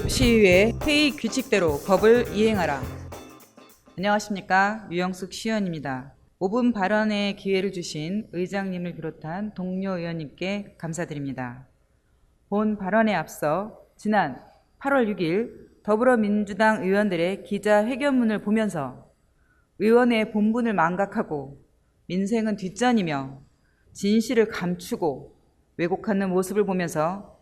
시의회 회의 규칙대로 법을 이행하라. 안녕하십니까, 유영숙 시의원입니다. 5분 발언의 기회를 주신 의장님을 비롯한 동료 의원님께 감사드립니다. 본 발언에 앞서 지난 8월 6일 더불어민주당 의원들의 기자회견문을 보면서 의원의 본분을 망각하고 민생은 뒷전이며 진실을 감추고 왜곡하는 모습을 보면서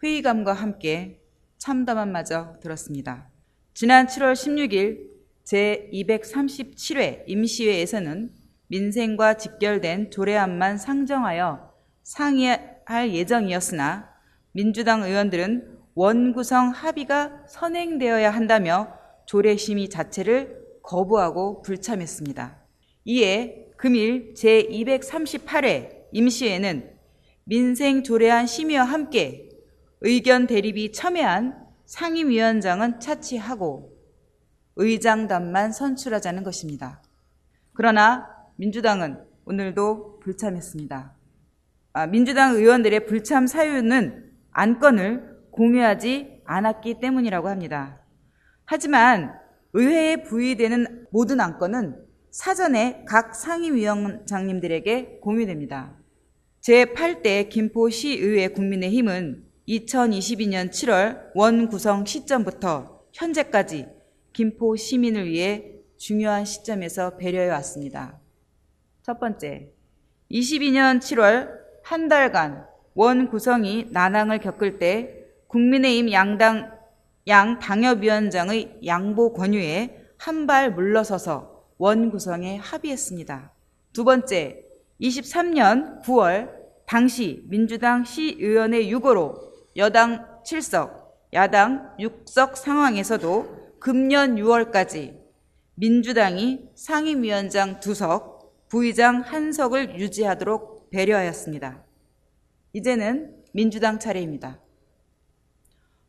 회의감과 함께 참담함마저 들었습니다. 지난 7월 16일 제237회 임시회에서는 민생과 직결된 조례안만 상정하여 상의할 예정이었으나 민주당 의원들은 원구성 합의가 선행되어야 한다며 조례심의 자체를 거부하고 불참했습니다. 이에 금일 제238회 임시회는 민생조례안 심의와 함께 의견 대립이 첨예한 상임위원장은 차치하고 의장단만 선출하자는 것입니다. 그러나 민주당은 오늘도 불참했습니다. 민주당 의원들의 불참 사유는 안건을 공유하지 않았기 때문이라고 합니다. 하지만 의회에 부의되는 모든 안건은 사전에 각 상임위원장님들에게 공유됩니다. 제8대 김포시의회 국민의힘은 2022년 7월 원 구성 시점부터 현재까지 김포 시민을 위해 중요한 시점에서 배려해 왔습니다. 첫 번째, 22년 7월 한 달간 원 구성이 난항을 겪을 때 국민의힘 양 당협위원장의 양보 권유에 한 발 물러서서 원 구성에 합의했습니다. 두 번째, 23년 9월 당시 민주당 시의원의 유고로 여당 7석, 야당 6석 상황에서도 금년 6월까지 민주당이 상임위원장 2석, 부의장 1석을 유지하도록 배려하였습니다. 이제는 민주당 차례입니다.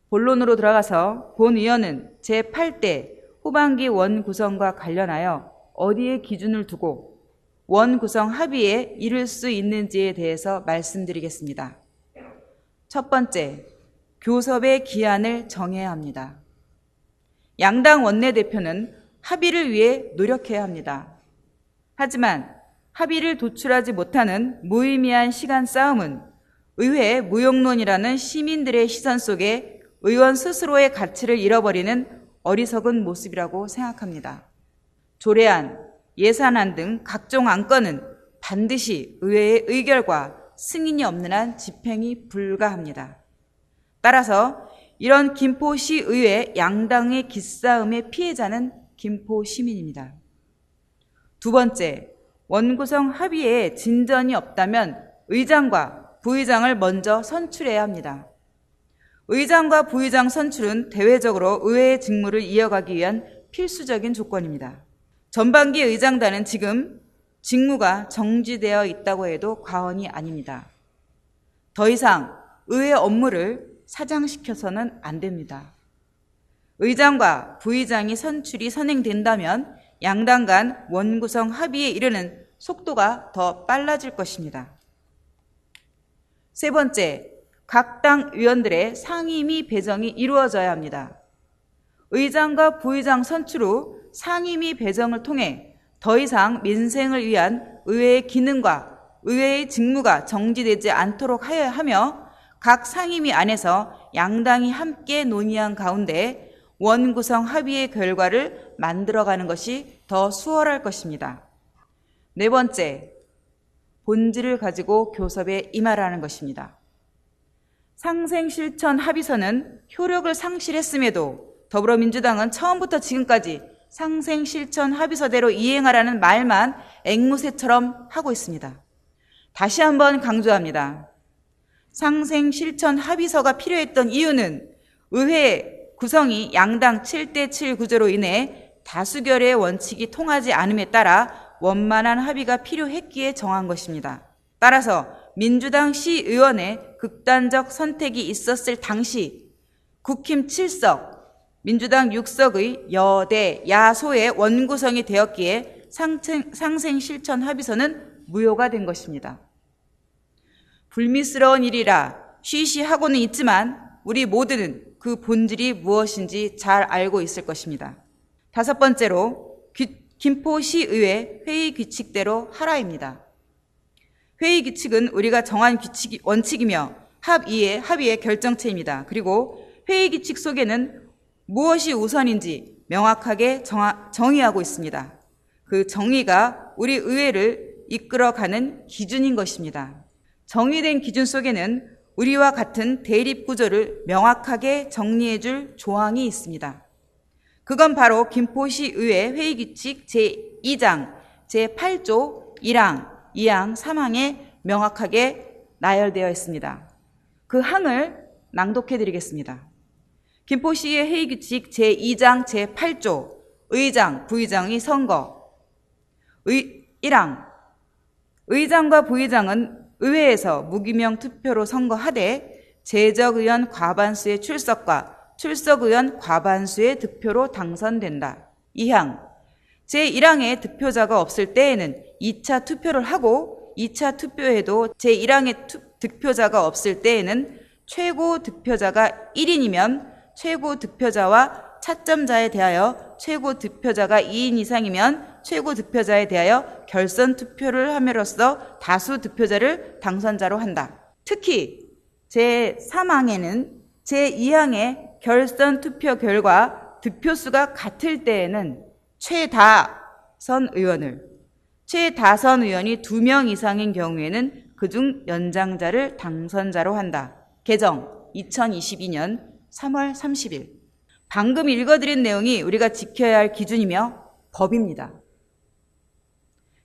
본론으로 들어가서 본 의원은 제8대 후반기 원 구성과 관련하여 어디에 기준을 두고 원 구성 합의에 이를 수 있는지에 대해서 말씀드리겠습니다. 첫 번째, 교섭의 기한을 정해야 합니다. 양당 원내대표는 합의를 위해 노력해야 합니다. 하지만 합의를 도출하지 못하는 무의미한 시간 싸움은 의회 무용론이라는 시민들의 시선 속에 의원 스스로의 가치를 잃어버리는 어리석은 모습이라고 생각합니다. 조례안, 예산안 등 각종 안건은 반드시 의회의 의결과 승인이 없는 한 집행이 불가합니다. 따라서 이런 김포시의회 양당의 기싸움의 피해자는 김포 시민입니다. 두 번째, 원구성 합의에 진전이 없다면 의장과 부의장을 먼저 선출해야 합니다. 의장과 부의장 선출은 대외적으로 의회의 직무를 이어가기 위한 필수적인 조건입니다. 전반기 의장단은 지금 직무가 정지되어 있다고 해도 과언이 아닙니다. 더 이상 의회 업무를 사장시켜서는 안 됩니다. 의장과 부의장이 선출이 선행된다면 양당 간 원구성 합의에 이르는 속도가 더 빨라질 것입니다. 세 번째, 각 당 의원들의 상임위 배정이 이루어져야 합니다. 의장과 부의장 선출 후 상임위 배정을 통해 더 이상 민생을 위한 의회의 기능과 의회의 직무가 정지되지 않도록 하며 각 상임위 안에서 양당이 함께 논의한 가운데 원구성 합의의 결과를 만들어가는 것이 더 수월할 것입니다. 네 번째, 본질을 가지고 교섭에 임하라는 것입니다. 상생실천 합의서는 효력을 상실했음에도 더불어민주당은 처음부터 지금까지 상생실천 합의서대로 이행하라는 말만 앵무새처럼 하고 있습니다. 다시 한번 강조합니다. 상생실천 합의서가 필요했던 이유는 의회 구성이 양당 7대7 구조로 인해 다수결의 원칙이 통하지 않음에 따라 원만한 합의가 필요했기에 정한 것입니다. 따라서 민주당 시의원의 극단적 선택이 있었을 당시 국힘 7석, 민주당 6석의 여대, 야소의 원구성이 되었기에 상생실천 합의서는 무효가 된 것입니다. 불미스러운 일이라 쉬쉬하고는 있지만 우리 모두는 그 본질이 무엇인지 잘 알고 있을 것입니다. 다섯 번째로 김포시의회 회의 규칙대로 하라입니다. 회의 규칙은 우리가 정한 원칙이며 합의의 결정체입니다. 그리고 회의 규칙 속에는 무엇이 우선인지 명확하게 정의하고 있습니다. 그 정의가 우리 의회를 이끌어가는 기준인 것입니다. 정의된 기준 속에는 우리와 같은 대립 구조를 명확하게 정리해줄 조항이 있습니다. 그건 바로 김포시의회 회의규칙 제2장 제8조 1항, 2항, 3항에 명확하게 나열되어 있습니다. 그 항을 낭독해 드리겠습니다. 김포시의 회의규칙 제2장 제8조 의장, 부의장의 선거 1항 의장과 부의장은 의회에서 무기명 투표로 선거하되 제적의원 과반수의 출석과 출석의원 과반수의 득표로 당선된다. 2항 제1항에 득표자가 없을 때에는 2차 투표를 하고 2차 투표에도 제1항에 득표자가 없을 때에는 최고 득표자가 1인이면 최고 득표자와 차점자에 대하여 최고 득표자가 2인 이상이면 최고 득표자에 대하여 결선 투표를 함으로써 다수 득표자를 당선자로 한다. 특히 제3항에는 제2항의 결선 투표 결과 득표수가 같을 때에는 최다선 의원이 2명 이상인 경우에는 그중 연장자를 당선자로 한다. 개정 2022년 3월 30일. 방금 읽어드린 내용이 우리가 지켜야 할 기준이며 법입니다.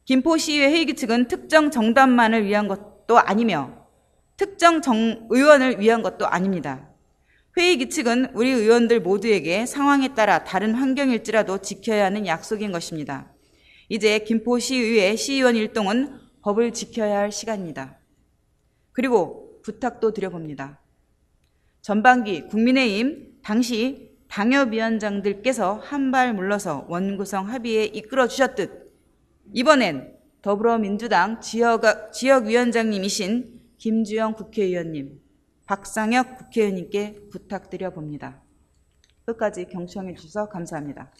김포시의회 회의규칙은 특정 정당만을 위한 것도 아니며 특정 의원을 위한 것도 아닙니다. 회의규칙은 우리 의원들 모두에게 상황에 따라 다른 환경일지라도 지켜야 하는 약속인 것입니다. 이제 김포시의회 시의원 일동은 법을 지켜야 할 시간입니다. 그리고 부탁도 드려봅니다. 전반기 국민의힘 당시 당협위원장들께서 한 발 물러서 원구성 합의에 이끌어 주셨듯 이번엔 더불어민주당 지역위원장님이신 김주영 국회의원님, 박상혁 국회의원님께 부탁드려 봅니다. 끝까지 경청해 주셔서 감사합니다.